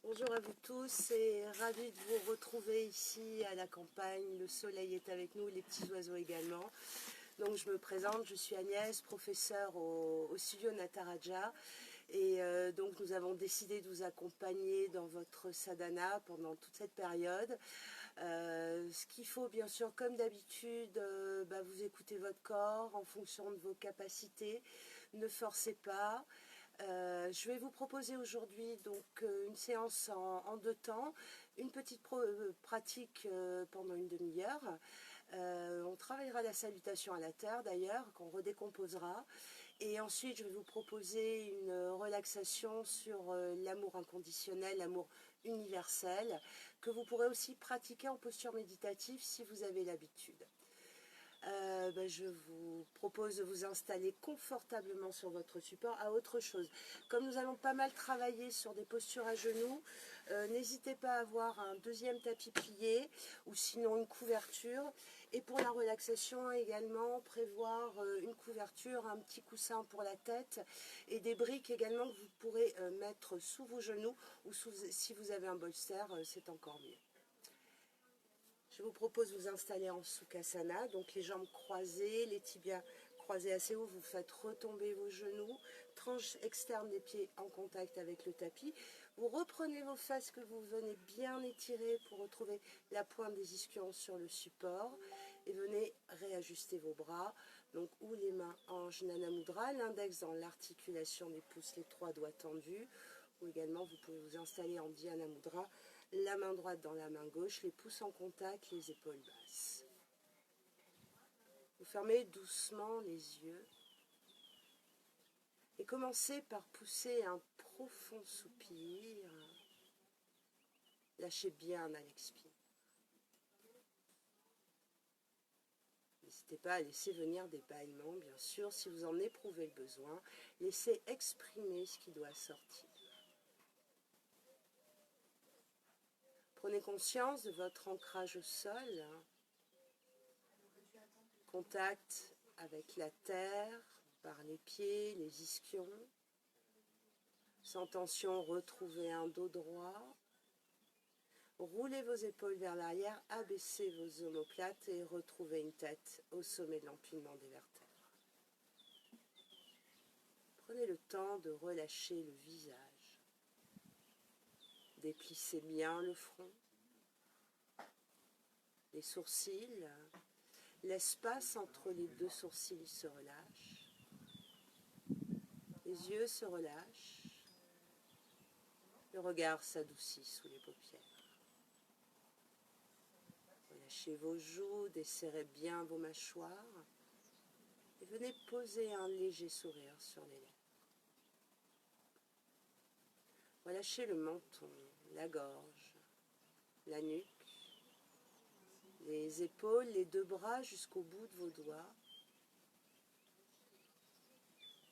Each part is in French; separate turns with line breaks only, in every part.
Bonjour à vous tous et ravi de vous retrouver ici à la campagne. Le soleil est avec nous, les petits oiseaux également. Donc je me présente, je suis Agnès, professeure au studio Nataraja et donc nous avons décidé de vous accompagner dans votre sadhana pendant toute cette période. Ce qu'il faut bien sûr, comme d'habitude, vous écoutez votre corps en fonction de vos capacités, ne forcez pas. Je vais vous proposer aujourd'hui donc une séance en deux temps, une petite pratique pendant une demi-heure. On travaillera la salutation à la terre d'ailleurs, qu'on redécomposera. Et ensuite, je vais vous proposer une relaxation sur l'amour inconditionnel, l'amour universel, que vous pourrez aussi pratiquer en posture méditative si vous avez l'habitude. Je vous propose de vous installer confortablement sur votre support. À autre chose, comme nous allons pas mal travailler sur des postures à genoux, n'hésitez pas à avoir un deuxième tapis plié ou sinon une couverture. Et pour la relaxation également, prévoir une couverture, un petit coussin pour la tête et des briques également que vous pourrez mettre sous vos genoux ou si vous avez un bolster, c'est encore mieux. Je vous propose de vous installer en Sukhasana, donc les jambes croisées, les tibias croisés assez haut, vous faites retomber vos genoux, tranche externe des pieds en contact avec le tapis. Vous reprenez vos fesses que vous venez bien étirer pour retrouver la pointe des ischions sur le support et venez réajuster vos bras, donc ou les mains en Jnana Mudra, l'index dans l'articulation des pouces, les trois doigts tendus, ou également vous pouvez vous installer en Dhyana Mudra, la main droite dans la main gauche, les pouces en contact, les épaules basses. Vous fermez doucement les yeux et commencez par pousser un profond soupir. Lâchez bien à l'expire. N'hésitez pas à laisser venir des bâillements, bien sûr, si vous en éprouvez le besoin. Laissez exprimer ce qui doit sortir. Prenez conscience de votre ancrage au sol, contact avec la terre, par les pieds, les ischions. Sans tension, retrouvez un dos droit. Roulez vos épaules vers l'arrière, abaissez vos omoplates et retrouvez une tête au sommet de l'empilement des vertèbres. Prenez le temps de relâcher le visage. Déplissez bien le front, les sourcils. L'espace entre les deux sourcils se relâche. Les yeux se relâchent. Le regard s'adoucit sous les paupières. Relâchez vos joues, desserrez bien vos mâchoires et venez poser un léger sourire sur les lèvres. Relâchez le menton, la gorge, la nuque, les épaules, les deux bras jusqu'au bout de vos doigts.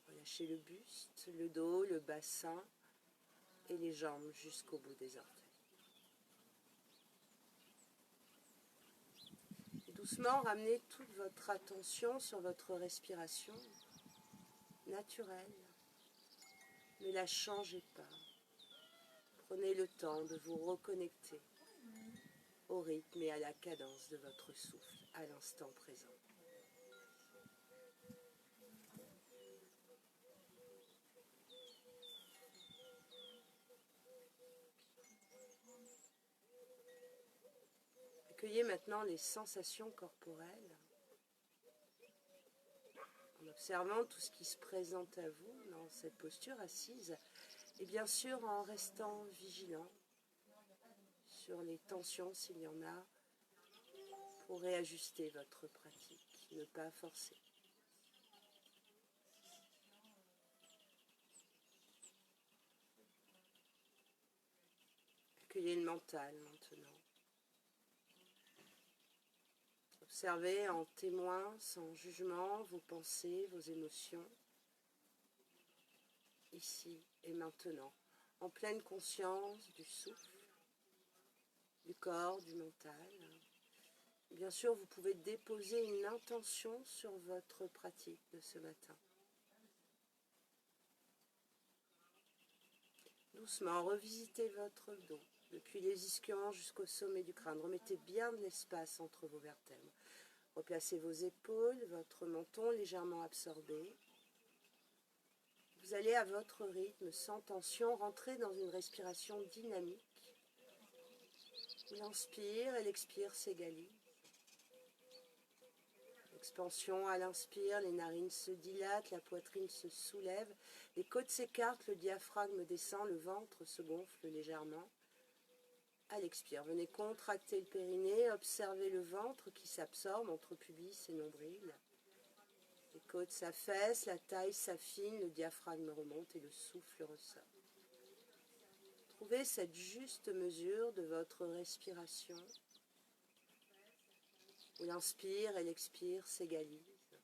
Relâchez le buste, le dos, le bassin et les jambes jusqu'au bout des orteils. Et doucement, ramenez toute votre attention sur votre respiration naturelle. Ne la changez pas. Prenez le temps de vous reconnecter au rythme et à la cadence de votre souffle à l'instant présent. Accueillez maintenant les sensations corporelles en observant tout ce qui se présente à vous dans cette posture assise et bien sûr en restant vigilant sur les tensions s'il y en a pour réajuster votre pratique, ne pas forcer. Accueillez le mental maintenant. Observez en témoin, sans jugement, vos pensées, vos émotions, ici et maintenant, en pleine conscience du souffle, du corps, du mental. Bien sûr, vous pouvez déposer une intention sur votre pratique de ce matin. Doucement, revisitez votre dos, depuis les ischions jusqu'au sommet du crâne. Remettez bien de l'espace entre vos vertèbres. Replacez vos épaules, votre menton légèrement absorbé. Vous allez à votre rythme, sans tension, rentrer dans une respiration dynamique. L'inspire et l'expire s'égalisent. Expansion à l'inspire, les narines se dilatent, la poitrine se soulève, les côtes s'écartent, le diaphragme descend, le ventre se gonfle légèrement. À l'expire, venez contracter le périnée, observez le ventre qui s'absorbe entre pubis et nombril. Les côtes s'affaissent, la taille s'affine, le diaphragme remonte et le souffle ressort. Trouvez cette juste mesure de votre respiration, où l'inspire et l'expire s'égalisent.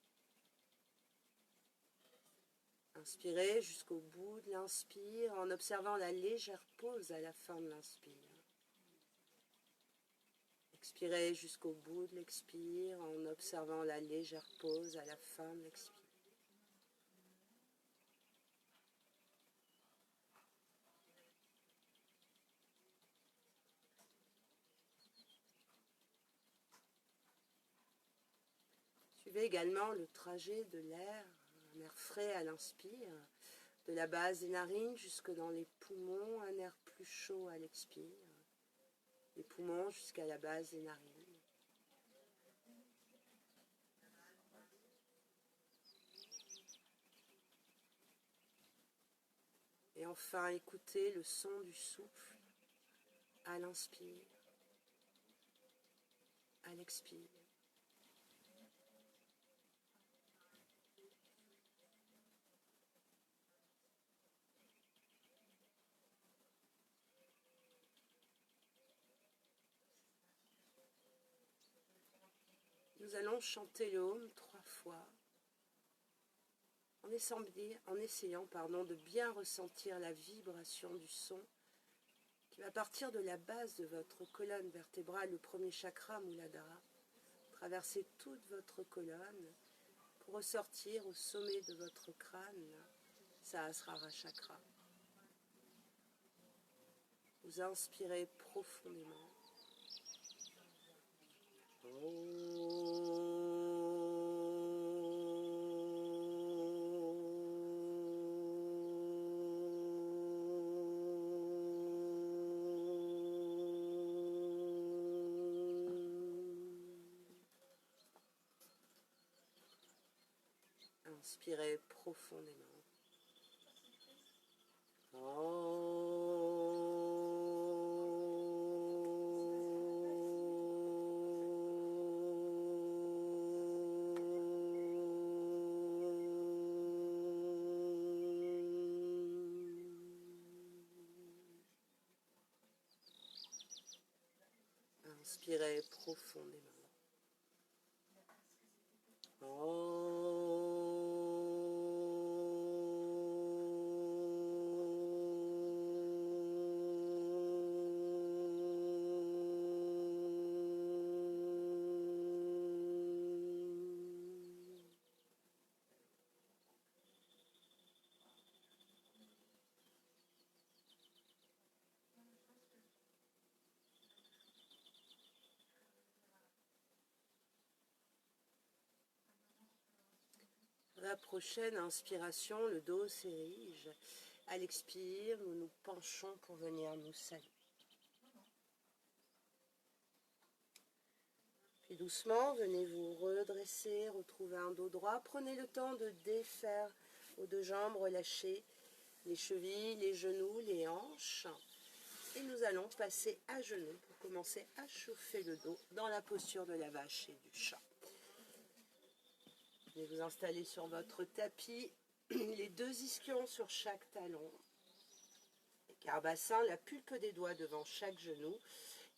Inspirez jusqu'au bout de l'inspire en observant la légère pause à la fin de l'inspire. Expirez jusqu'au bout de l'expire en observant la légère pause à la fin de l'expire. Suivez également le trajet de l'air, un air frais à l'inspire, de la base des narines jusque dans les poumons, un air plus chaud à l'expire, les poumons jusqu'à la base des narines. Et enfin, écoutez le son du souffle à l'inspire, à l'expire. Nous allons chanter le Om 3 fois, en essayant de bien ressentir la vibration du son qui va partir de la base de votre colonne vertébrale, le premier chakra Muladhara, traverser toute votre colonne pour ressortir au sommet de votre crâne, Sahasrara Chakra. Vous inspirez profondément. Inspirez profondément. Inspirez profondément. La prochaine inspiration, le dos s'érige. À l'expire, nous nous penchons pour venir nous saluer. Puis doucement, venez vous redresser, retrouver un dos droit. Prenez le temps de défaire vos deux jambes, relâcher les chevilles, les genoux, les hanches. Et nous allons passer à genoux pour commencer à chauffer le dos dans la posture de la vache et du chat. Venez vous installer sur votre tapis, les deux ischions sur chaque talon, les carbassin, la pulpe des doigts devant chaque genou,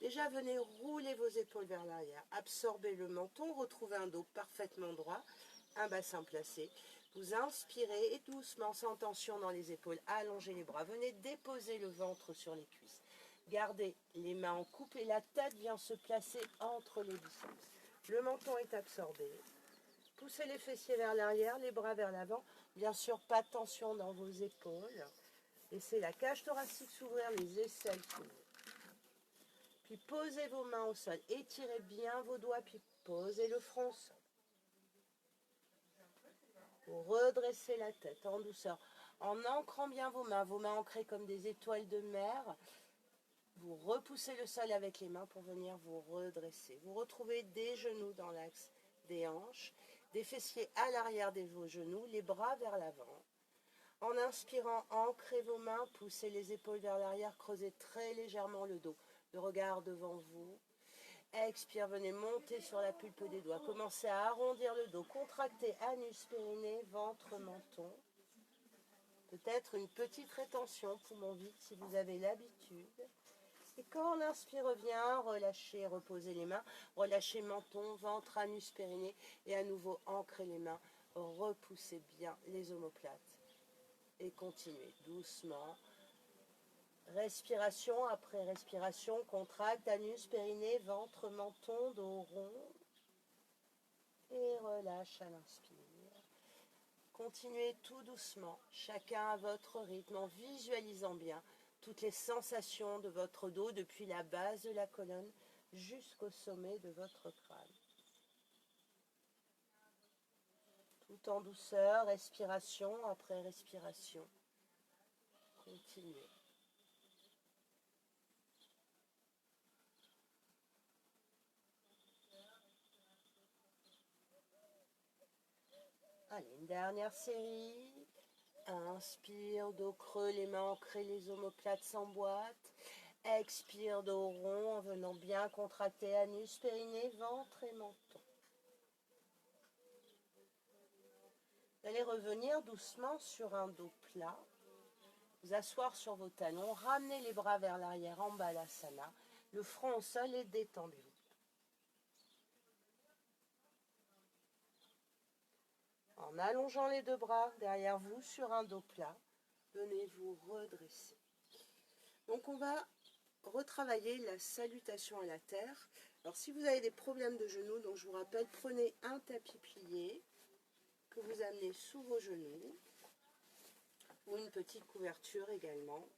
Déjà, venez rouler vos épaules vers l'arrière, absorbez le menton, retrouvez un dos parfaitement droit, un bassin placé. Vous inspirez et doucement, sans tension dans les épaules, allongez les bras. Venez déposer le ventre sur les cuisses. Gardez les mains en couple et la tête vient se placer entre les biceps. Le menton est absorbé. Poussez les fessiers vers l'arrière, les bras vers l'avant. Bien sûr, pas de tension dans vos épaules. Laissez la cage thoracique s'ouvrir, les aisselles s'ouvrir. Puis posez vos mains au sol. Étirez bien vos doigts, puis posez le front au sol. Vous redressez la tête en douceur, en ancrant bien vos mains ancrées comme des étoiles de mer. Vous repoussez le sol avec les mains pour venir vous redresser. Vous retrouvez des genoux dans l'axe des hanches, des fessiers à l'arrière de vos genoux, les bras vers l'avant. En inspirant, ancrez vos mains, poussez les épaules vers l'arrière, creusez très légèrement le dos, le regard devant vous. Expire, venez monter sur la pulpe des doigts. Commencez à arrondir le dos. Contractez anus, périnée, ventre, menton. Peut-être une petite rétention, poumon vide si vous avez l'habitude. Et quand l'inspire revient, relâchez, reposez les mains. Relâchez menton, ventre, anus, périnée. Et à nouveau, ancrez les mains. Repoussez bien les omoplates. Et continuez doucement. Respiration après respiration, contracte, anus, périnée, ventre, menton, dos rond. Et relâche à l'inspire. Continuez tout doucement, chacun à votre rythme, en visualisant bien toutes les sensations de votre dos depuis la base de la colonne jusqu'au sommet de votre crâne. Tout en douceur, respiration après respiration. Continuez. Allez, une dernière série. Inspire, dos creux, les mains ancrées, les omoplates s'emboîtent. Expire, dos rond, en venant bien contracter anus, périnée, ventre et menton. Vous allez revenir doucement sur un dos plat. Vous asseoir sur vos talons, ramenez les bras vers l'arrière en balasana, le front au sol et détendez-vous. En allongeant les deux bras derrière vous sur un dos plat, venez vous redresser. Donc on va retravailler la salutation à la terre. Alors si vous avez des problèmes de genoux, donc je vous rappelle, prenez un tapis plié que vous amenez sous vos genoux ou une petite couverture également.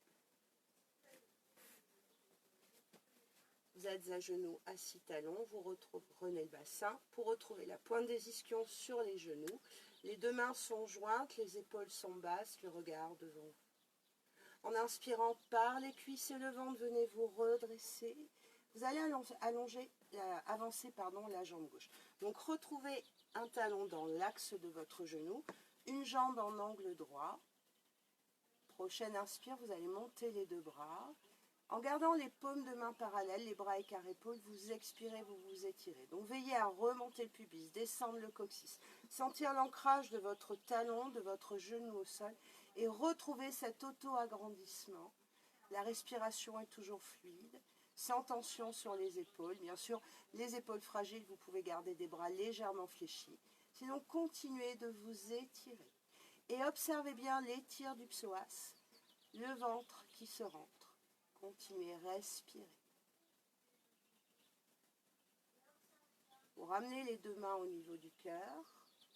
Vous êtes à genoux, assis talons, vous reprenez le bassin pour retrouver la pointe des ischions sur les genoux. Les deux mains sont jointes, les épaules sont basses, le regard devant vous. En inspirant par les cuisses et le ventre, venez vous redresser. Vous allez avancer la jambe gauche. Donc retrouvez un talon dans l'axe de votre genou, une jambe en angle droit. Prochaine inspire, vous allez monter les deux bras. En gardant les paumes de main parallèles, les bras écarts-épaules, vous expirez, vous vous étirez. Donc veillez à remonter le pubis, descendre le coccyx, sentir l'ancrage de votre talon, de votre genou au sol et retrouver cet auto-agrandissement. La respiration est toujours fluide, sans tension sur les épaules. Bien sûr, les épaules fragiles, vous pouvez garder des bras légèrement fléchis. Sinon, continuez de vous étirer. Et observez bien l'étire du psoas, le ventre qui se rentre. Continuez, respirez. Vous ramenez les deux mains au niveau du cœur.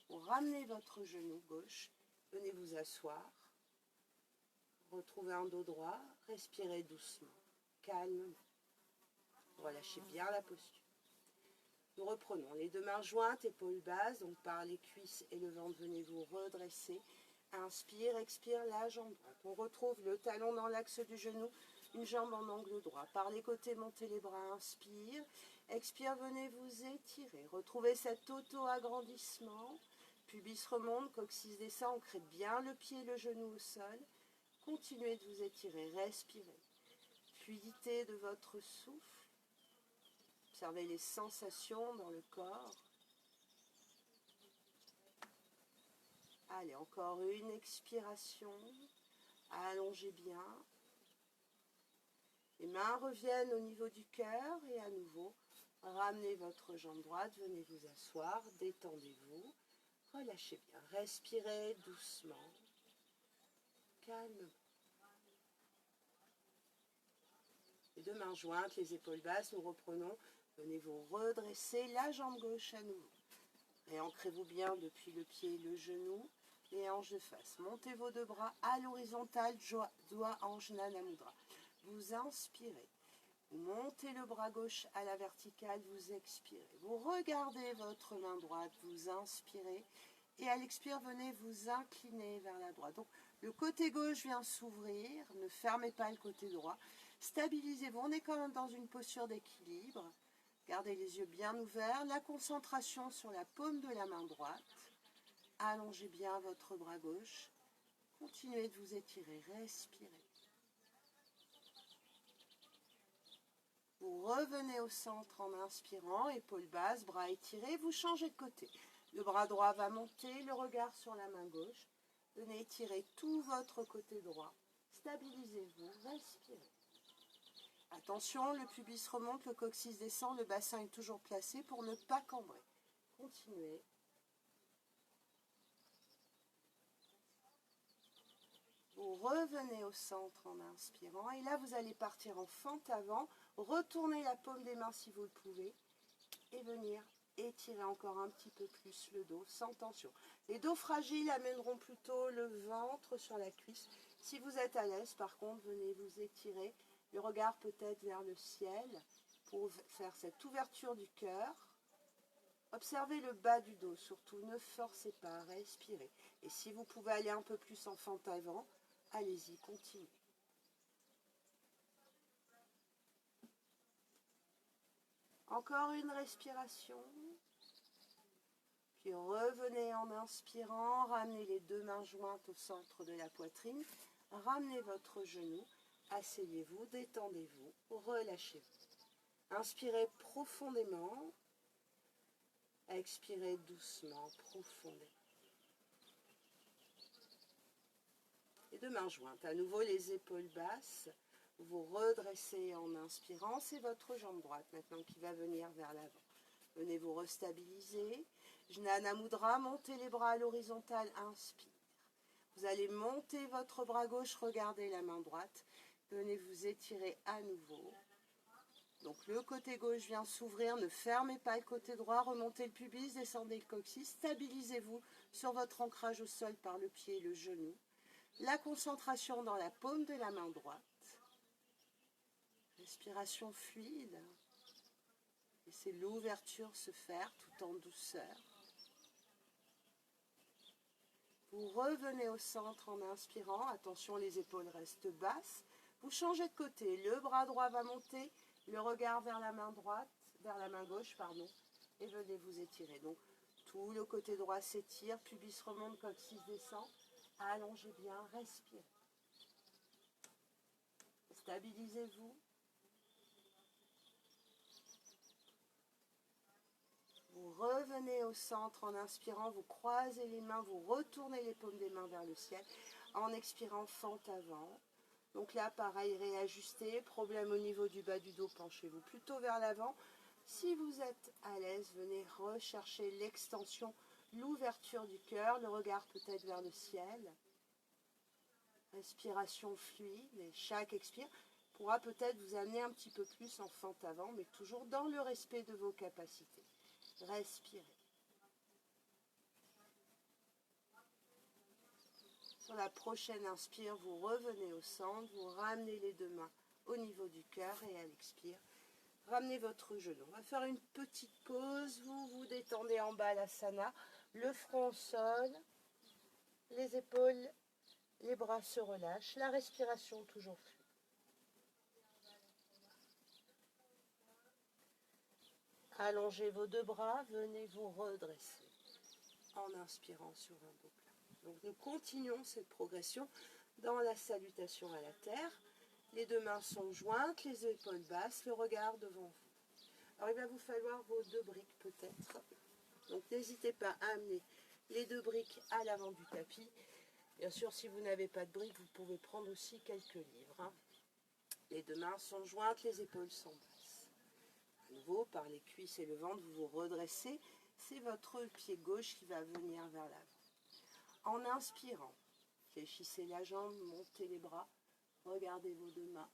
Vous ramenez votre genou gauche. Venez vous asseoir. Retrouvez un dos droit. Respirez doucement, calmement. Relâchez bien la posture. Nous reprenons les deux mains jointes, épaules basses, donc par les cuisses et le ventre, venez vous redresser. Inspire, expire, la jambe droite. On retrouve le talon dans l'axe du genou, une jambe en angle droit. Par les côtés, montez les bras, inspire. Expire, venez vous étirer. Retrouvez cet auto-agrandissement. Pubis remonte, coccyx descend, ancrez bien le pied et le genou au sol. Continuez de vous étirer, respirez. Fluidité de votre souffle. Observez les sensations dans le corps. Allez, encore une expiration. Allongez bien. Les mains reviennent au niveau du cœur et à nouveau, ramenez votre jambe droite, venez vous asseoir, détendez-vous, relâchez bien, respirez doucement, calmement. Les deux mains jointes, les épaules basses, nous reprenons. Venez vous redresser la jambe gauche à nouveau. Réancrez-vous bien depuis le pied et le genou, les hanches de face. Montez vos deux bras à l'horizontale, doigt ange Nana Mudra. Vous inspirez. Vous montez le bras gauche à la verticale, vous expirez. Vous regardez votre main droite, vous inspirez. Et à l'expire, venez vous incliner vers la droite. Donc, le côté gauche vient s'ouvrir. Ne fermez pas le côté droit. Stabilisez-vous. On est quand même dans une posture d'équilibre. Gardez les yeux bien ouverts. La concentration sur la paume de la main droite. Allongez bien votre bras gauche. Continuez de vous étirer. Respirez. Vous revenez au centre en inspirant. Épaules basses, bras étirés. Vous changez de côté. Le bras droit va monter. Le regard sur la main gauche. Venez étirer tout votre côté droit. Stabilisez-vous. Respirez. Attention, le pubis remonte, le coccyx descend, le bassin est toujours placé pour ne pas cambrer. Continuez. Vous revenez au centre en inspirant et là vous allez partir en fente avant, retournez la paume des mains si vous le pouvez et venir étirer encore un petit peu plus le dos sans tension. Les dos fragiles amèneront plutôt le ventre sur la cuisse. Si vous êtes à l'aise, par contre, venez vous étirer. Le regard peut-être vers le ciel pour faire cette ouverture du cœur. Observez le bas du dos, surtout ne forcez pas, respirez. Et si vous pouvez aller un peu plus en fente avant, allez-y, continuez. Encore une respiration. Puis revenez en inspirant, ramenez les deux mains jointes au centre de la poitrine, ramenez votre genou. Asseyez-vous, détendez-vous, relâchez-vous. Inspirez profondément, expirez doucement, profondément. Les deux mains jointes, à nouveau les épaules basses, vous redressez en inspirant, c'est votre jambe droite maintenant qui va venir vers l'avant. Venez vous restabiliser, Jnana Mudra, montez les bras à l'horizontale, inspire. Vous allez monter votre bras gauche, regardez la main droite. Venez vous étirer à nouveau. Donc le côté gauche vient s'ouvrir, ne fermez pas le côté droit, remontez le pubis, descendez le coccyx, stabilisez-vous sur votre ancrage au sol par le pied et le genou. La concentration dans la paume de la main droite. Respiration fluide. Laissez l'ouverture se faire tout en douceur. Vous revenez au centre en inspirant, attention les épaules restent basses. Vous changez de côté, le bras droit va monter, le regard vers la main droite, vers la main gauche, pardon, et venez vous étirer. Donc tout le côté droit s'étire, pubis remonte, coccyx descend. Allongez bien, respirez. Stabilisez-vous. Vous revenez au centre en inspirant, vous croisez les mains, vous retournez les paumes des mains vers le ciel. En expirant, fente avant. Donc là, pareil, réajustez. Problème au niveau du bas du dos, penchez-vous plutôt vers l'avant. Si vous êtes à l'aise, venez rechercher l'extension, l'ouverture du cœur, le regard peut-être vers le ciel. Respiration fluide et chaque expire pourra peut-être vous amener un petit peu plus en fente avant, mais toujours dans le respect de vos capacités. Respirez. Sur la prochaine inspire, vous revenez au centre, vous ramenez les deux mains au niveau du cœur et à l'expire, ramenez votre genou. On va faire une petite pause, vous vous détendez en bas l'asana, le front au sol, les épaules, les bras se relâchent, la respiration toujours fluide. Allongez vos deux bras, venez vous redresser en inspirant sur un dos plat. Donc nous continuons cette progression dans la salutation à la terre. Les deux mains sont jointes, les épaules basses, le regard devant vous. Alors il va vous falloir vos deux briques peut-être. Donc n'hésitez pas à amener les deux briques à l'avant du tapis. Bien sûr, si vous n'avez pas de briques, vous pouvez prendre aussi quelques livres. Les deux mains sont jointes, les épaules sont basses. À nouveau, par les cuisses et le ventre, vous vous redressez. C'est votre pied gauche qui va venir vers l'avant. En inspirant, fléchissez la jambe, montez les bras, regardez vos deux mains.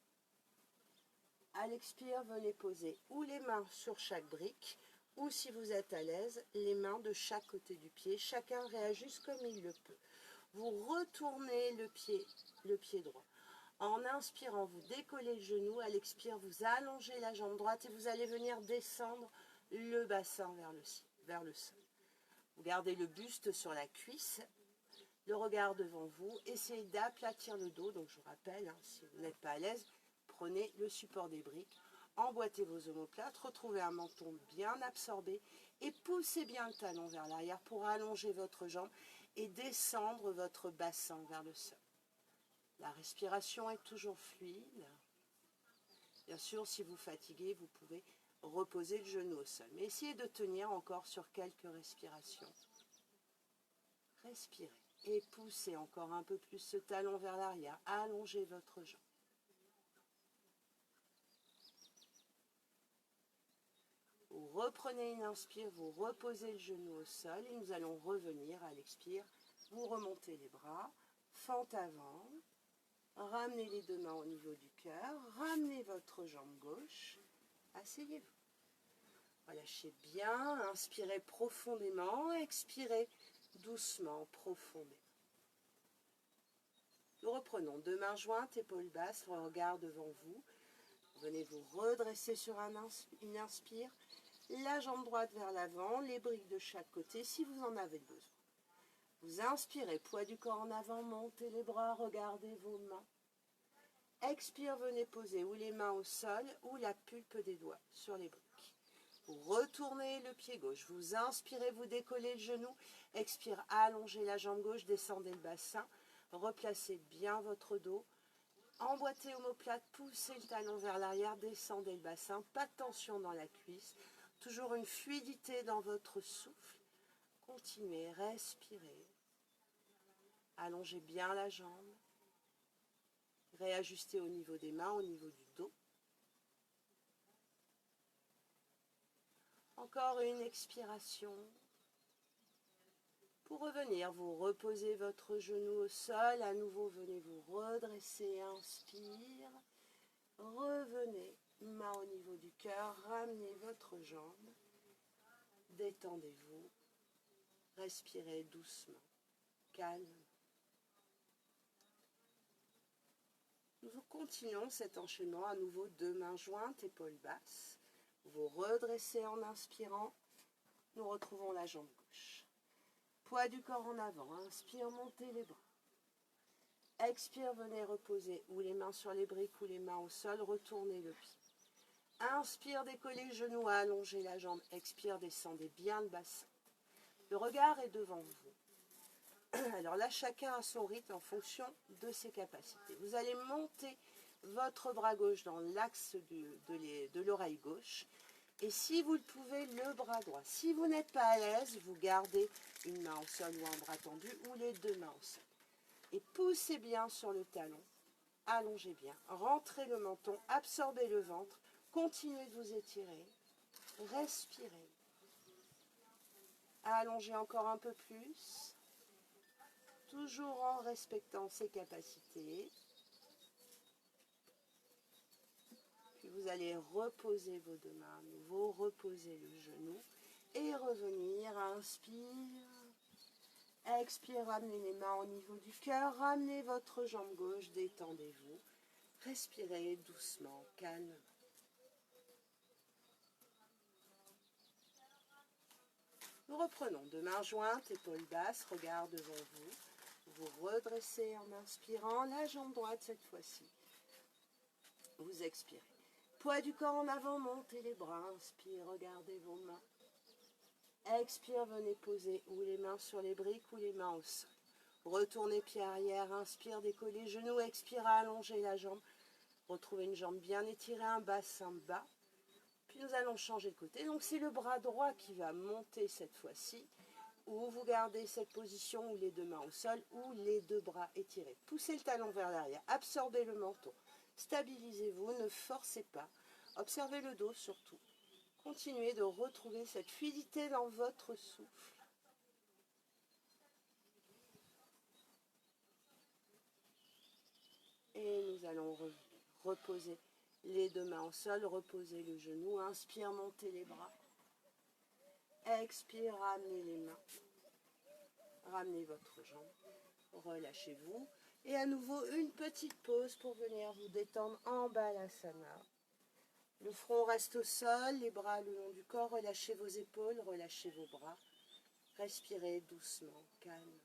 À l'expire, venez poser ou les mains sur chaque brique, ou si vous êtes à l'aise, les mains de chaque côté du pied. Chacun réajuste comme il le peut. Vous retournez le pied droit. En inspirant, vous décollez le genou. À l'expire, vous allongez la jambe droite et vous allez venir descendre le bassin vers le sol. Vous gardez le buste sur la cuisse, le regard devant vous. Essayez d'aplatir le dos. Donc je vous rappelle, si vous n'êtes pas à l'aise, prenez le support des briques, emboîtez vos omoplates, retrouvez un menton bien absorbé et poussez bien le talon vers l'arrière pour allonger votre jambe et descendre votre bassin vers le sol. La respiration est toujours fluide. Bien sûr, si vous fatiguez, vous pouvez reposer le genou au sol. Mais essayez de tenir encore sur quelques respirations. Respirez et poussez encore un peu plus ce talon vers l'arrière. Allongez votre jambe. Vous reprenez une inspire, vous reposez le genou au sol et nous allons revenir à l'expire. Vous remontez les bras, fente avant, ramenez les deux mains au niveau du cœur, ramenez votre jambe gauche, asseyez-vous. Relâchez bien, inspirez profondément, expirez doucement, profondément. Nous reprenons deux mains jointes, épaules basses, le regard devant vous. Venez vous redresser sur une inspire. La jambe droite vers l'avant, les briques de chaque côté si vous en avez besoin. Vous inspirez, poids du corps en avant, montez les bras, regardez vos mains. Expire, venez poser ou les mains au sol ou la pulpe des doigts sur les briques. Vous retournez le pied gauche, vous inspirez, vous décollez le genou. Expire, allongez la jambe gauche, descendez le bassin, replacez bien votre dos. Emboîtez omoplate, poussez le talon vers l'arrière, descendez le bassin, pas de tension dans la cuisse. Toujours une fluidité dans votre souffle. Continuez, respirez. Allongez bien la jambe. Réajustez au niveau des mains, au niveau du dos. Encore une expiration. Pour revenir, vous reposez votre genou au sol. À nouveau, venez vous redresser. Inspire. Revenez. Main au niveau du cœur. Ramenez votre jambe. Détendez-vous. Respirez doucement. Calme. Nous continuons cet enchaînement à nouveau, deux mains jointes, épaules basses. Vous redressez en inspirant. Nous retrouvons la jambe gauche. Poids du corps en avant. Inspire, montez les bras. Expire, venez reposer ou les mains sur les briques ou les mains au sol. Retournez le pied. Inspire, décollez le genou, allongez la jambe. Expire, descendez bien le bassin. Le regard est devant vous. Alors là, chacun a son rythme en fonction de ses capacités. Vous allez monter votre bras gauche dans l'axe de l'oreille gauche. Et si vous le pouvez, le bras droit. Si vous n'êtes pas à l'aise, vous gardez une main au sol ou un bras tendu ou les deux mains au sol. Et poussez bien sur le talon. Allongez bien. Rentrez le menton, absorbez le ventre. Continuez de vous étirer. Respirez. Allongez encore un peu plus. Toujours en respectant ses capacités. Puis vous allez reposer vos deux mains à nouveau, reposer le genou et revenir. Inspire. Expire, ramenez les mains au niveau du cœur. Ramenez votre jambe gauche, détendez-vous. Respirez doucement, calme. Nous reprenons deux mains jointes, épaules basses, regard devant vous. Vous redressez en inspirant, la jambe droite cette fois-ci. Vous expirez. Poids du corps en avant, montez les bras. Inspire, regardez vos mains. Expire, venez poser ou les mains sur les briques ou les mains au sol. Retournez pied arrière, inspire, décollez genoux, expire, allongez la jambe. Retrouvez une jambe bien étirée, un bassin bas. Puis nous allons changer de côté. Donc c'est le bras droit qui va monter cette fois-ci. Ou vous gardez cette position où les deux mains au sol ou les deux bras étirés. Poussez le talon vers l'arrière, absorbez le menton. Stabilisez-vous, ne forcez pas. Observez le dos surtout. Continuez de retrouver cette fluidité dans votre souffle. Et nous allons reposer les deux mains au sol, reposer le genou. Inspire, montez les bras. Expire, ramenez les mains. Ramenez votre jambe. Relâchez-vous. Et à nouveau, une petite pause pour venir vous détendre en Balasana. Le front reste au sol, les bras le long du corps. Relâchez vos épaules, relâchez vos bras. Respirez doucement, calme.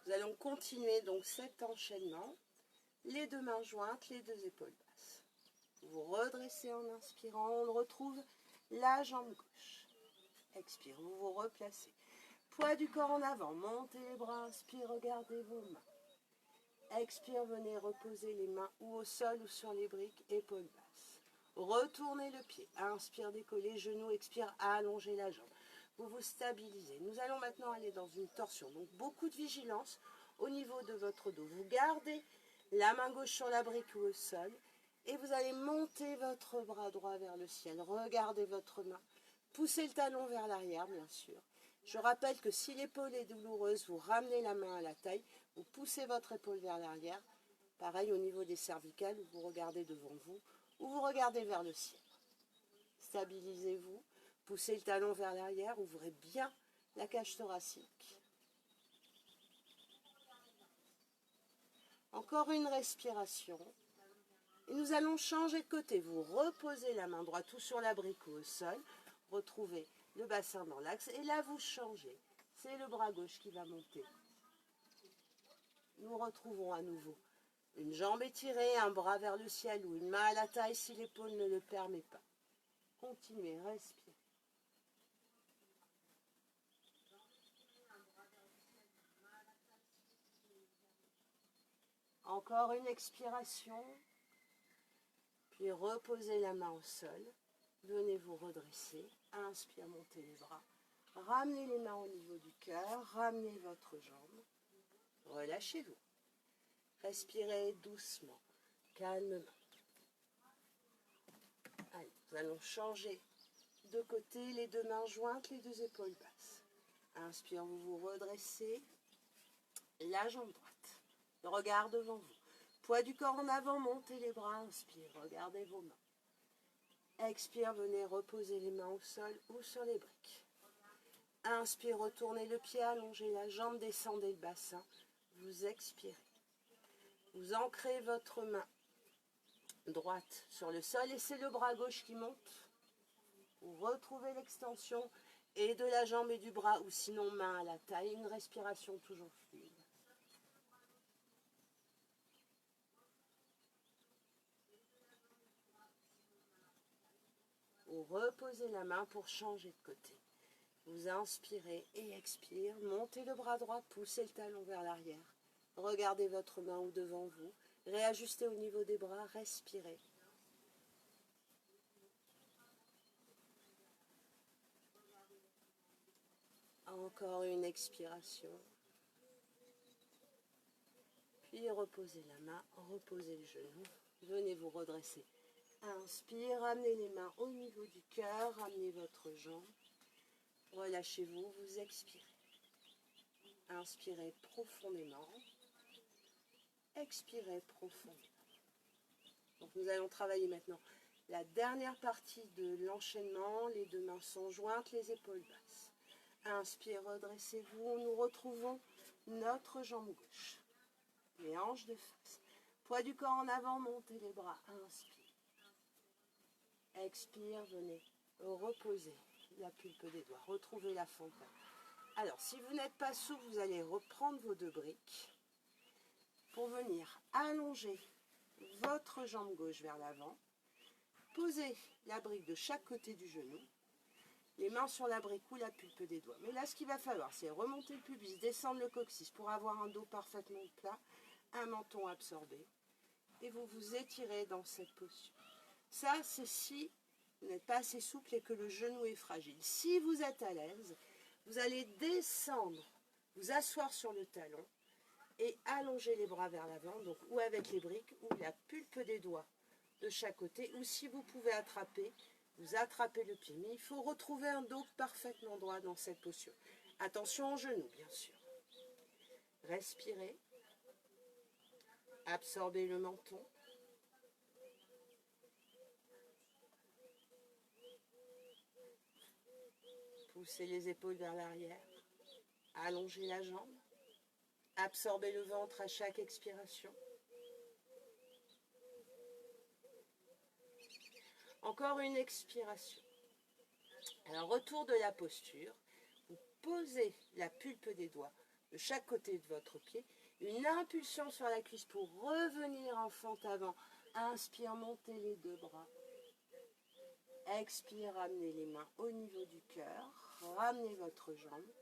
Nous allons continuer donc cet enchaînement. Les deux mains jointes, les deux épaules basses. Vous redressez en inspirant. On retrouve la jambe gauche. Expire, vous vous replacez. Poids du corps en avant, montez les bras, inspire, regardez vos mains. Expire, venez reposer les mains ou au sol ou sur les briques, épaules basses. Retournez le pied, inspire, décollez, genoux, expire, allongez la jambe. Vous vous stabilisez. Nous allons maintenant aller dans une torsion, donc beaucoup de vigilance au niveau de votre dos. Vous gardez la main gauche sur la brique ou au sol et vous allez monter votre bras droit vers le ciel. Regardez votre main, poussez le talon vers l'arrière, bien sûr. Je rappelle que si l'épaule est douloureuse, vous ramenez la main à la taille, vous poussez votre épaule vers l'arrière. Pareil au niveau des cervicales, vous regardez devant vous ou vous regardez vers le ciel. Stabilisez-vous, poussez le talon vers l'arrière, ouvrez bien la cage thoracique. Encore une respiration. Et nous allons changer de côté. Vous reposez la main droite ou sur la brique ou au sol. Retrouvez le bassin dans l'axe et là vous changez. C'est le bras gauche qui va monter. Nous retrouvons à nouveau une jambe étirée, un bras vers le ciel ou une main à la taille si l'épaule ne le permet pas. Continuez, respirez. Encore une expiration. Puis reposez la main au sol. Venez vous redresser. Inspire, montez les bras. Ramenez les mains au niveau du cœur. Ramenez votre jambe. Relâchez-vous. Respirez doucement, calmement. Allez, nous allons changer de côté, les deux mains jointes, les deux épaules basses. Inspire, vous vous redressez. La jambe droite. Le regard devant vous. Poids du corps en avant, montez les bras. Inspire, regardez vos mains. Expire, venez reposer les mains au sol ou sur les briques. Inspire, retournez le pied, allongez la jambe, descendez le bassin. Vous expirez. Vous ancrez votre main droite sur le sol et c'est le bras gauche qui monte. Vous retrouvez l'extension et de la jambe et du bras ou sinon main à la taille. Une respiration toujours fluide. Vous reposez la main pour changer de côté. Vous inspirez et expirez. Montez le bras droit, poussez le talon vers l'arrière. Regardez votre main ou devant vous. Réajustez au niveau des bras, respirez. Encore une expiration. Puis reposez la main, reposez le genou. Venez vous redresser. Inspire, ramenez les mains au niveau du cœur, ramenez votre jambe. Relâchez-vous, vous expirez. Inspirez profondément. Expirez profondément. Donc nous allons travailler maintenant la dernière partie de l'enchaînement. Les deux mains sont jointes, les épaules basses. Inspire, redressez-vous. Nous retrouvons notre jambe gauche. Les hanches de face. Poids du corps en avant, montez les bras. Inspire. Expire, venez reposer la pulpe des doigts. Retrouvez la fontaine. Alors, si vous n'êtes pas souple, vous allez reprendre vos deux briques pour venir allonger votre jambe gauche vers l'avant. Posez la brique de chaque côté du genou. Les mains sur la brique ou la pulpe des doigts. Mais là, ce qu'il va falloir, c'est remonter le pubis, descendre le coccyx pour avoir un dos parfaitement plat, un menton absorbé. Et vous vous étirez dans cette posture. Ça, c'est si vous n'êtes pas assez souple et que le genou est fragile. Si vous êtes à l'aise, vous allez descendre, vous asseoir sur le talon et allongez les bras vers l'avant, donc ou avec les briques ou la pulpe des doigts de chaque côté, ou si vous pouvez attraper, vous attrapez le pied. Mais il faut retrouver un dos parfaitement droit dans cette posture. Attention aux genoux, bien sûr. Respirez. Absorbez le menton. Poussez les épaules vers l'arrière. Allongez la jambe. Absorbez le ventre à chaque expiration. Encore une expiration. Alors, retour de la posture. Vous posez la pulpe des doigts de chaque côté de votre pied. Une impulsion sur la cuisse pour revenir en fente avant. Inspire, montez les deux bras. Expire, ramenez les mains au niveau du cœur. Ramenez votre jambe.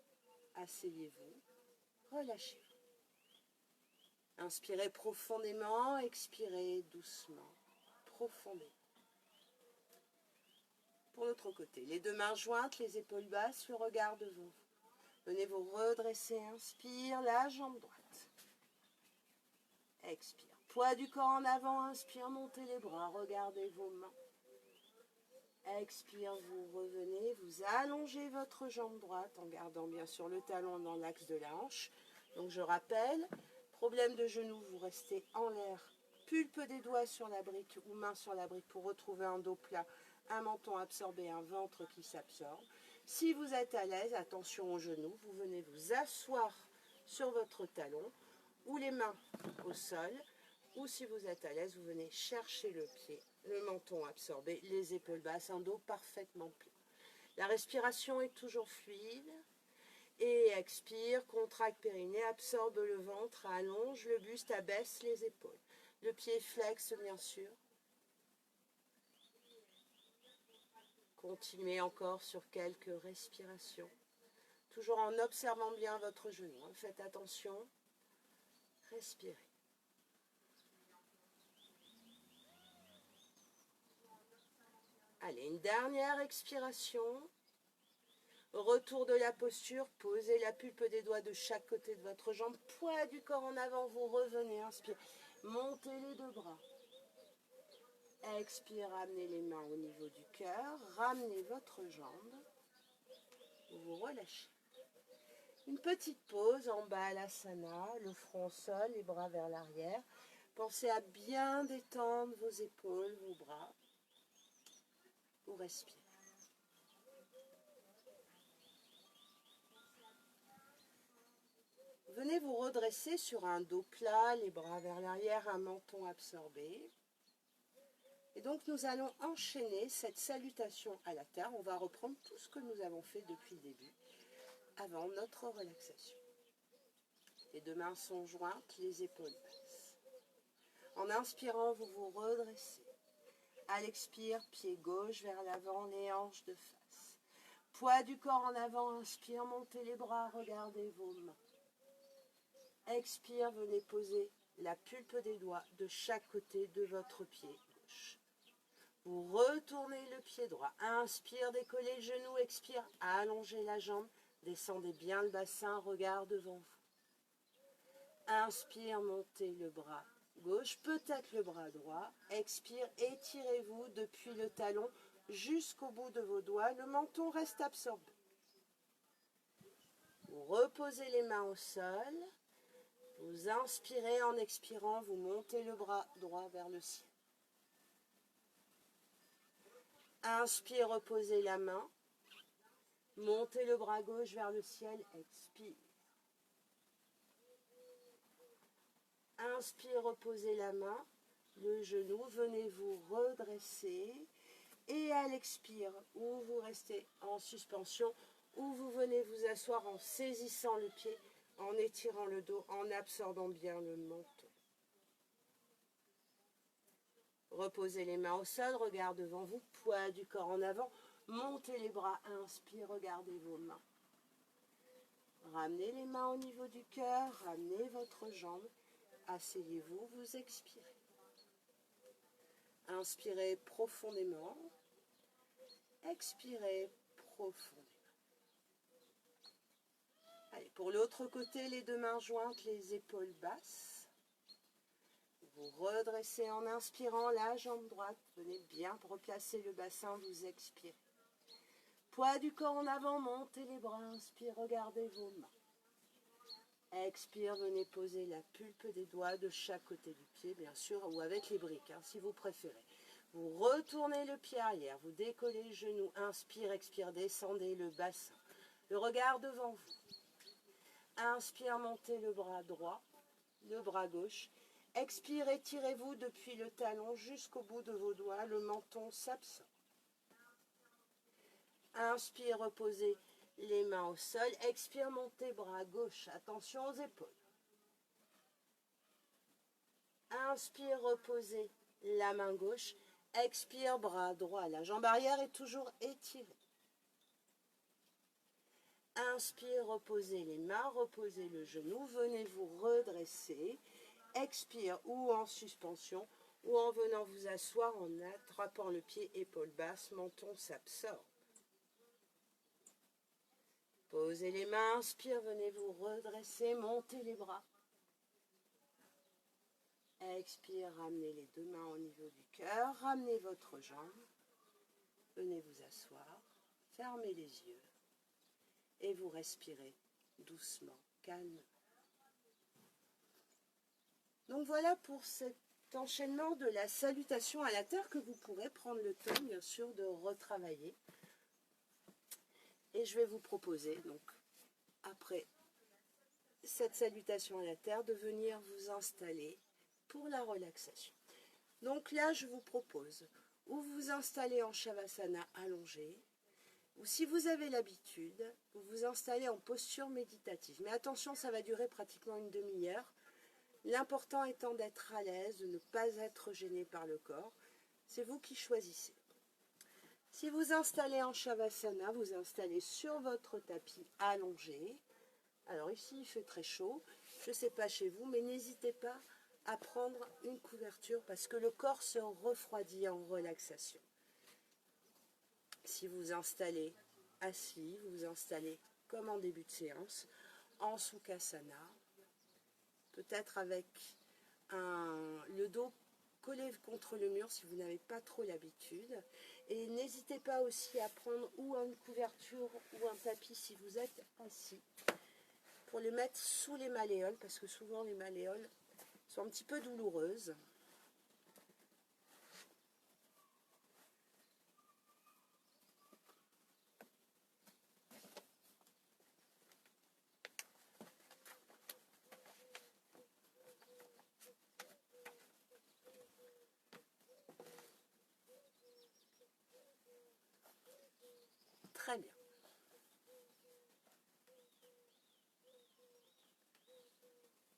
Asseyez-vous. Relâchez-vous. Inspirez profondément. Expirez doucement. Profondément. Pour l'autre côté, les deux mains jointes, les épaules basses, le regard devant vous. Venez vous redresser. Inspire, la jambe droite. Expire. Poids du corps en avant. Inspire, montez les bras. Regardez vos mains. Expire, vous revenez. Vous allongez votre jambe droite en gardant bien sûr le talon dans l'axe de la hanche. Donc je rappelle, problème de genou, vous restez en l'air. Pulpe des doigts sur la brique ou main sur la brique pour retrouver un dos plat, un menton absorbé, un ventre qui s'absorbe. Si vous êtes à l'aise, attention aux genoux, vous venez vous asseoir sur votre talon ou les mains au sol. Ou si vous êtes à l'aise, vous venez chercher le pied, le menton absorbé, les épaules basses, un dos parfaitement plat. La respiration est toujours fluide. Et expire, contracte périnée, absorbe le ventre, allonge le buste, abaisse les épaules. Le pied flexe bien sûr. Continuez encore sur quelques respirations. Toujours en observant bien votre genou. Faites attention. Respirez. Allez, une dernière expiration. Retour de la posture, posez la pulpe des doigts de chaque côté de votre jambe, poids du corps en avant, vous revenez, inspire, montez les deux bras. Expire, ramenez les mains au niveau du cœur, ramenez votre jambe, vous relâchez. Une petite pause en Balasana, le front au sol, les bras vers l'arrière. Pensez à bien détendre vos épaules, vos bras. Vous respirez. Venez vous redresser sur un dos plat, les bras vers l'arrière, un menton absorbé. Et donc nous allons enchaîner cette salutation à la terre. On va reprendre tout ce que nous avons fait depuis le début, avant notre relaxation. Les deux mains sont jointes, les épaules basses. En inspirant, vous vous redressez. À l'expire, pied gauche vers l'avant, les hanches de face. Poids du corps en avant, inspire, montez les bras, regardez vos mains. Expire, venez poser la pulpe des doigts de chaque côté de votre pied gauche. Vous retournez le pied droit. Inspire, décollez le genou. Expire, allongez la jambe. Descendez bien le bassin, regard devant vous. Inspire, montez le bras gauche, peut-être le bras droit. Expire, étirez-vous depuis le talon jusqu'au bout de vos doigts. Le menton reste absorbé. Vous reposez les mains au sol. Vous inspirez, en expirant, vous montez le bras droit vers le ciel. Inspire, reposez la main. Montez le bras gauche vers le ciel. Expire. Inspire, reposez la main. Le genou, venez vous redresser. Et à l'expire, ou vous restez en suspension, ou vous venez vous asseoir en saisissant le pied, en étirant le dos, en absorbant bien le menton. Reposez les mains au sol, regard devant vous, poids du corps en avant. Montez les bras, inspire, regardez vos mains. Ramenez les mains au niveau du cœur, ramenez votre jambe. Asseyez-vous, vous expirez. Inspirez profondément. Expirez profondément. Allez, pour l'autre côté, les deux mains jointes, les épaules basses. Vous redressez en inspirant la jambe droite. Venez bien replacer le bassin, vous expirez. Poids du corps en avant, montez les bras, inspire, regardez vos mains. Expire, venez poser la pulpe des doigts de chaque côté du pied, bien sûr, ou avec les briques, hein, si vous préférez. Vous retournez le pied arrière, vous décollez le genou, inspire, expire, descendez le bassin. Le regard devant vous. Inspire, montez le bras droit, le bras gauche. Expire, étirez-vous depuis le talon jusqu'au bout de vos doigts, le menton s'absorbe. Inspire, reposez les mains au sol. Expire, montez bras gauche. Attention aux épaules. Inspire, reposez la main gauche. Expire, bras droit. La jambe arrière est toujours étirée. Inspire, reposez les mains, reposez le genou. Venez vous redresser. Expire ou en suspension ou en venant vous asseoir en attrapant le pied, épaule basse, menton s'absorbe. Posez les mains, inspire, venez vous redresser, montez les bras. Expire, ramenez les deux mains au niveau du cœur, ramenez votre jambe. Venez vous asseoir, fermez les yeux et vous respirez doucement, calme. Donc voilà pour cet enchaînement de la salutation à la terre que vous pourrez prendre le temps, bien sûr, de retravailler. Et je vais vous proposer, donc, après cette salutation à la terre, de venir vous installer pour la relaxation. Donc là, je vous propose, ou vous vous installez en Shavasana allongé, ou si vous avez l'habitude, vous vous installez en posture méditative. Mais attention, ça va durer pratiquement une demi-heure. L'important étant d'être à l'aise, de ne pas être gêné par le corps. C'est vous qui choisissez. Si vous installez en Shavasana, vous installez sur votre tapis allongé. Alors ici, il fait très chaud. Je ne sais pas chez vous, mais n'hésitez pas à prendre une couverture parce que le corps se refroidit en relaxation. Si vous installez assis, vous vous installez comme en début de séance, en Sukhasana, peut-être avec le dos collé contre le mur si vous n'avez pas trop l'habitude. Et n'hésitez pas aussi à prendre ou une couverture ou un tapis si vous êtes assis pour les mettre sous les malléoles parce que souvent les malléoles sont un petit peu douloureuses. Très bien.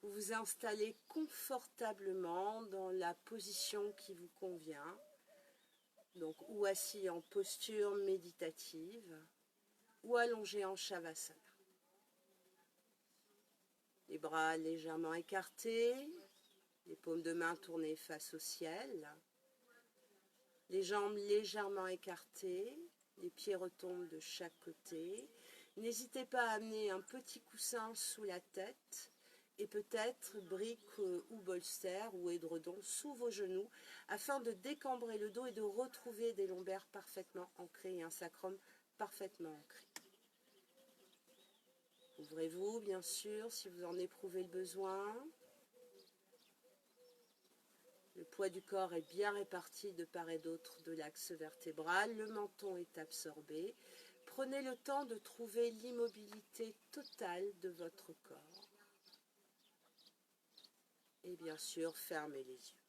Vous vous installez confortablement dans la position qui vous convient, donc ou assis en posture méditative, ou allongé en Shavasana. Les bras légèrement écartés, les paumes de main tournées face au ciel, les jambes légèrement écartées, les pieds retombent de chaque côté. N'hésitez pas à amener un petit coussin sous la tête et peut-être brique ou bolster ou édredon sous vos genoux afin de décambrer le dos et de retrouver des lombaires parfaitement ancrés et un sacrum parfaitement ancré. Ouvrez-vous bien sûr si vous en éprouvez le besoin. Le poids du corps est bien réparti de part et d'autre de l'axe vertébral. Le menton est absorbé. Prenez le temps de trouver l'immobilité totale de votre corps. Et bien sûr, fermez les yeux.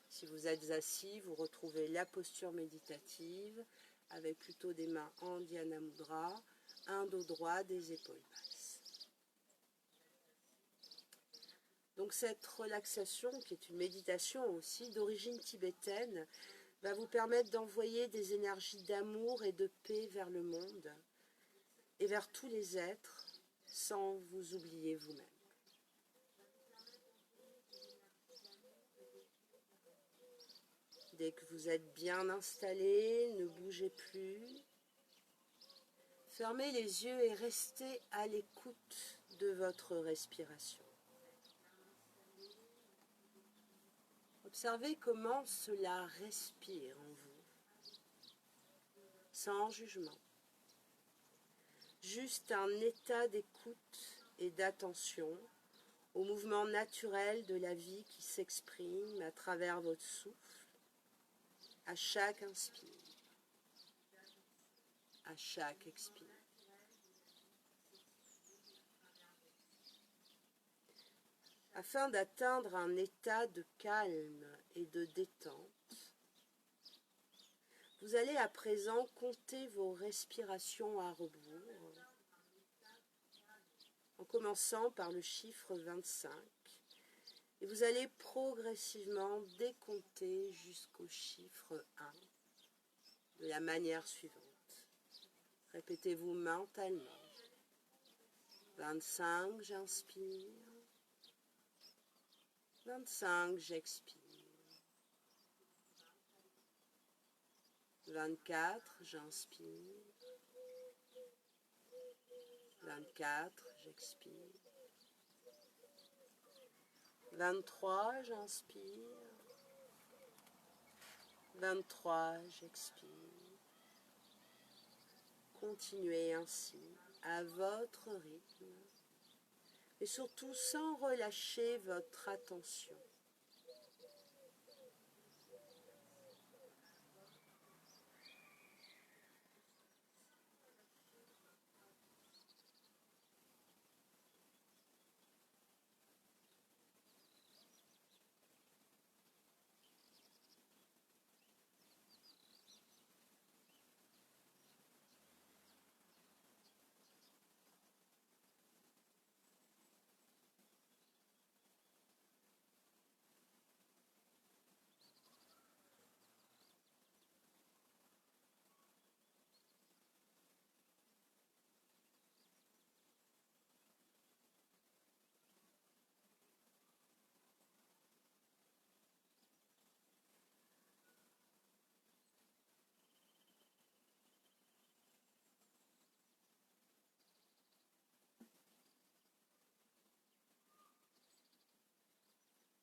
Si vous êtes assis, vous retrouvez la posture méditative avec plutôt des mains en Dhyana Mudra, un dos droit, des épaules basses. Donc cette relaxation, qui est une méditation aussi d'origine tibétaine, va vous permettre d'envoyer des énergies d'amour et de paix vers le monde et vers tous les êtres sans vous oublier vous-même. Dès que vous êtes bien installé, ne bougez plus. Fermez les yeux et restez à l'écoute de votre respiration. Observez comment cela respire en vous, sans jugement. Juste un état d'écoute et d'attention au mouvement naturel de la vie qui s'exprime à travers votre souffle, à chaque inspire, à chaque expire. Afin d'atteindre un état de calme et de détente, vous allez à présent compter vos respirations à rebours, en commençant par le chiffre 25, et vous allez progressivement décompter jusqu'au chiffre 1, de la manière suivante. Répétez-vous mentalement. 25, j'inspire. 25, j'expire. 24, j'inspire. 24, j'expire. 23, j'inspire. 23, j'expire. Continuez ainsi, à votre rythme, et surtout sans relâcher votre attention.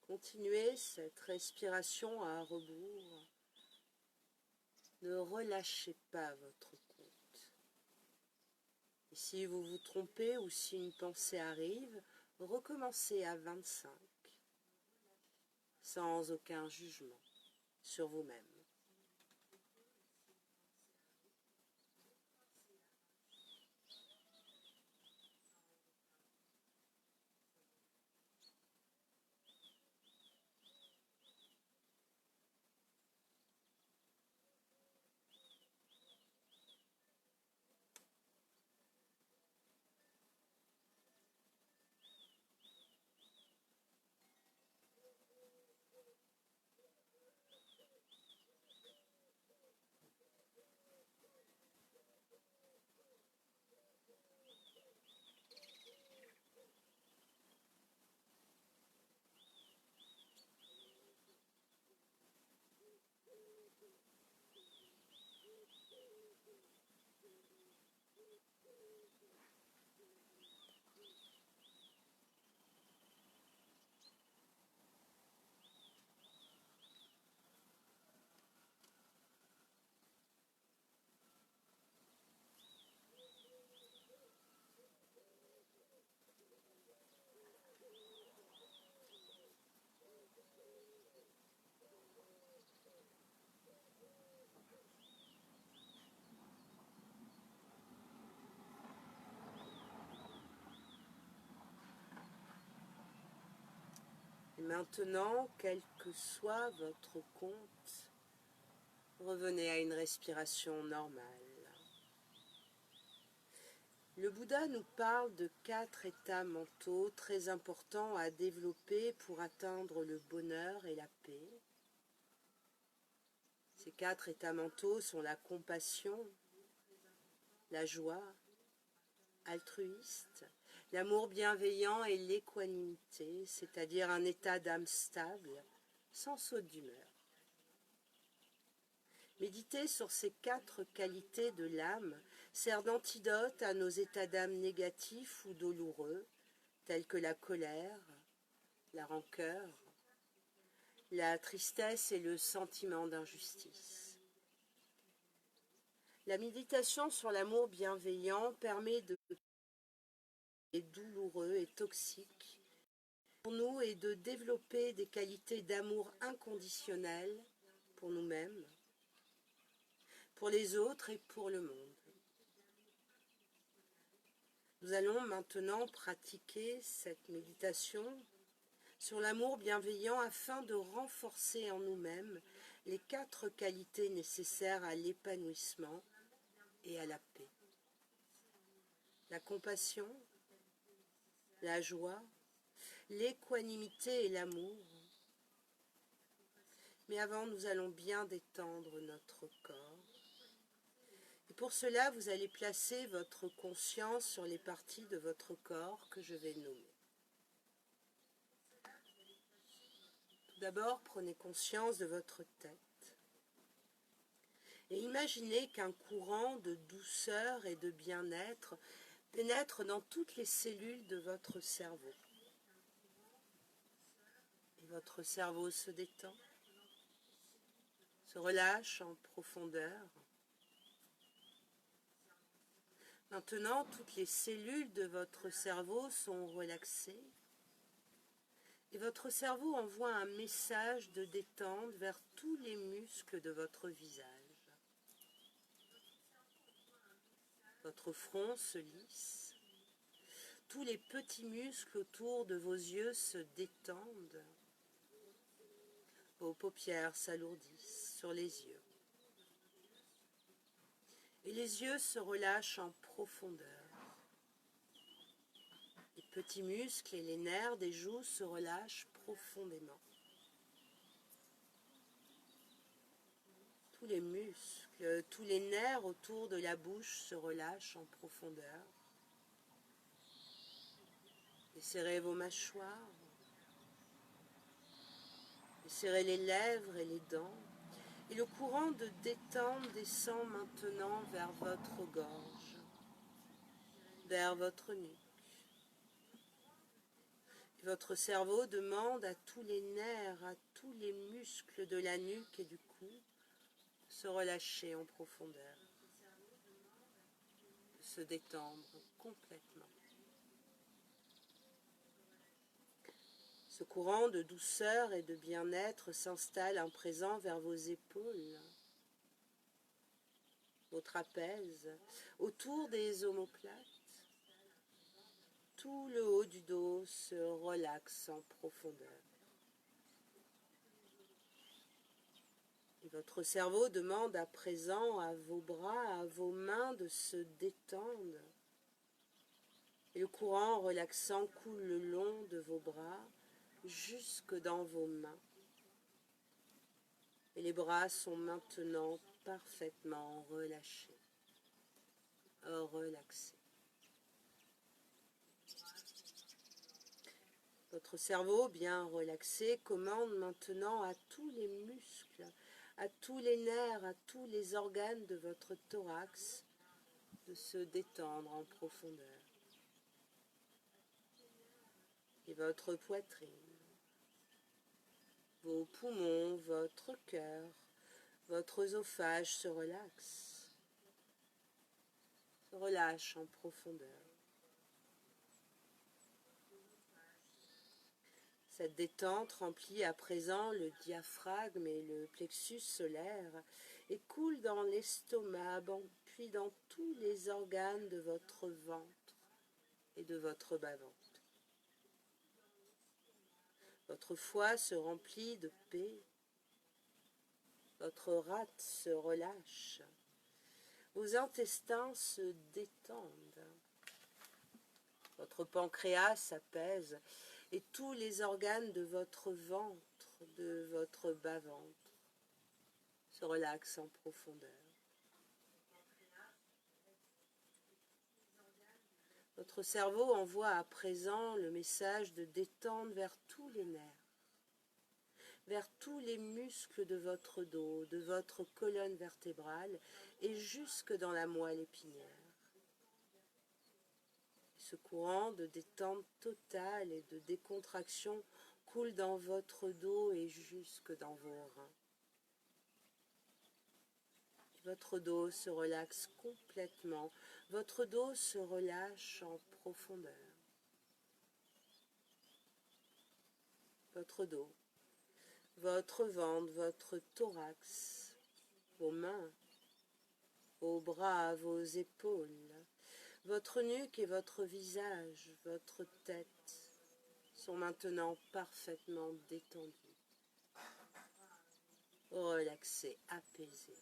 Continuez cette respiration à rebours. Ne relâchez pas votre compte. Et si vous vous trompez ou si une pensée arrive, recommencez à 25, sans aucun jugement sur vous-même. Et maintenant, quel que soit votre compte, revenez à une respiration normale. Le Bouddha nous parle de 4 états mentaux très importants à développer pour atteindre le bonheur et la paix. Ces 4 états mentaux sont la compassion, la joie altruiste, l'amour bienveillant et l'équanimité, c'est-à-dire un état d'âme stable, sans saute d'humeur. Méditer sur ces 4 qualités de l'âme, sert d'antidote à nos états d'âme négatifs ou douloureux, tels que la colère, la rancœur, la tristesse et le sentiment d'injustice. La méditation sur l'amour bienveillant permet de douloureux et toxiques pour nous et de développer des qualités d'amour inconditionnel pour nous-mêmes, pour les autres et pour le monde. Nous allons maintenant pratiquer cette méditation sur l'amour bienveillant afin de renforcer en nous-mêmes les 4 qualités nécessaires à l'épanouissement et à la paix. La compassion, la joie, l'équanimité et l'amour. Mais avant, nous allons bien détendre notre corps. Et pour cela, vous allez placer votre conscience sur les parties de votre corps que je vais nommer. Tout d'abord, prenez conscience de votre tête. Et imaginez qu'un courant de douceur et de bien-être pénètre dans toutes les cellules de votre cerveau. Et votre cerveau se détend, se relâche en profondeur. Maintenant, toutes les cellules de votre cerveau sont relaxées et votre cerveau envoie un message de détente vers tous les muscles de votre visage. Votre front se lisse, tous les petits muscles autour de vos yeux se détendent, vos paupières s'alourdissent sur les yeux. Et les yeux se relâchent en profondeur. Les petits muscles et les nerfs des joues se relâchent profondément. Tous les muscles, tous les nerfs autour de la bouche se relâchent en profondeur. Et serrez vos mâchoires. Et serrez les lèvres et les dents. Et le courant de détente descend maintenant vers votre gorge, vers votre nuque. Et votre cerveau demande à tous les nerfs, à tous les muscles de la nuque et du cou de se relâcher en profondeur, de se détendre complètement. Ce courant de douceur et de bien-être s'installe en présent vers vos épaules, vos trapèzes, autour des omoplates. Tout le haut du dos se relaxe en profondeur. Et votre cerveau demande à présent à vos bras, à vos mains de se détendre. Et le courant relaxant coule le long de vos bras jusque dans vos mains. Et les bras sont maintenant parfaitement relâchés, relaxés. Votre cerveau, bien relaxé, commande maintenant à tous les muscles, à tous les nerfs, à tous les organes de votre thorax de se détendre en profondeur. Et votre poitrine, vos poumons, votre cœur, votre œsophage se relaxe, se relâche en profondeur. Cette détente remplit à présent le diaphragme et le plexus solaire et coule dans l'estomac, puis dans tous les organes de votre ventre et de votre bas-ventre. Votre foie se remplit de paix, votre rate se relâche, vos intestins se détendent, votre pancréas s'apaise et tous les organes de votre ventre, de votre bas-ventre, se relaxent en profondeur. Votre cerveau envoie à présent le message de détente vers tous les nerfs, vers tous les muscles de votre dos, de votre colonne vertébrale et jusque dans la moelle épinière. Ce courant de détente totale et de décontraction coule dans votre dos et jusque dans vos reins. Votre dos se relaxe complètement, votre dos se relâche en profondeur. Votre dos, votre ventre, votre thorax, vos mains, vos bras, vos épaules, votre nuque et votre visage, votre tête sont maintenant parfaitement détendus, relaxés, apaisés.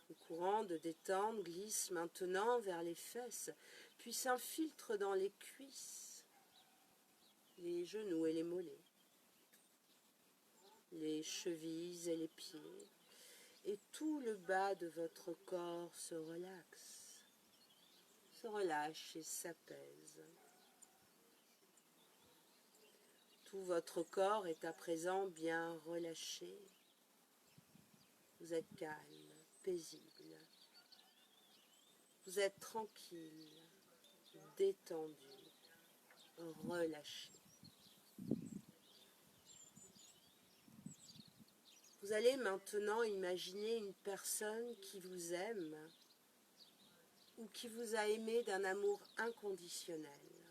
Le courant de détente glisse maintenant vers les fesses, puis s'infiltre dans les cuisses, les genoux et les mollets, les chevilles et les pieds, et tout le bas de votre corps se relaxe, se relâche et s'apaise. Tout votre corps est à présent bien relâché. Vous êtes calme, paisible. Vous êtes tranquille, détendu, relâché. Vous allez maintenant imaginer une personne qui vous aime ou qui vous a aimé d'un amour inconditionnel.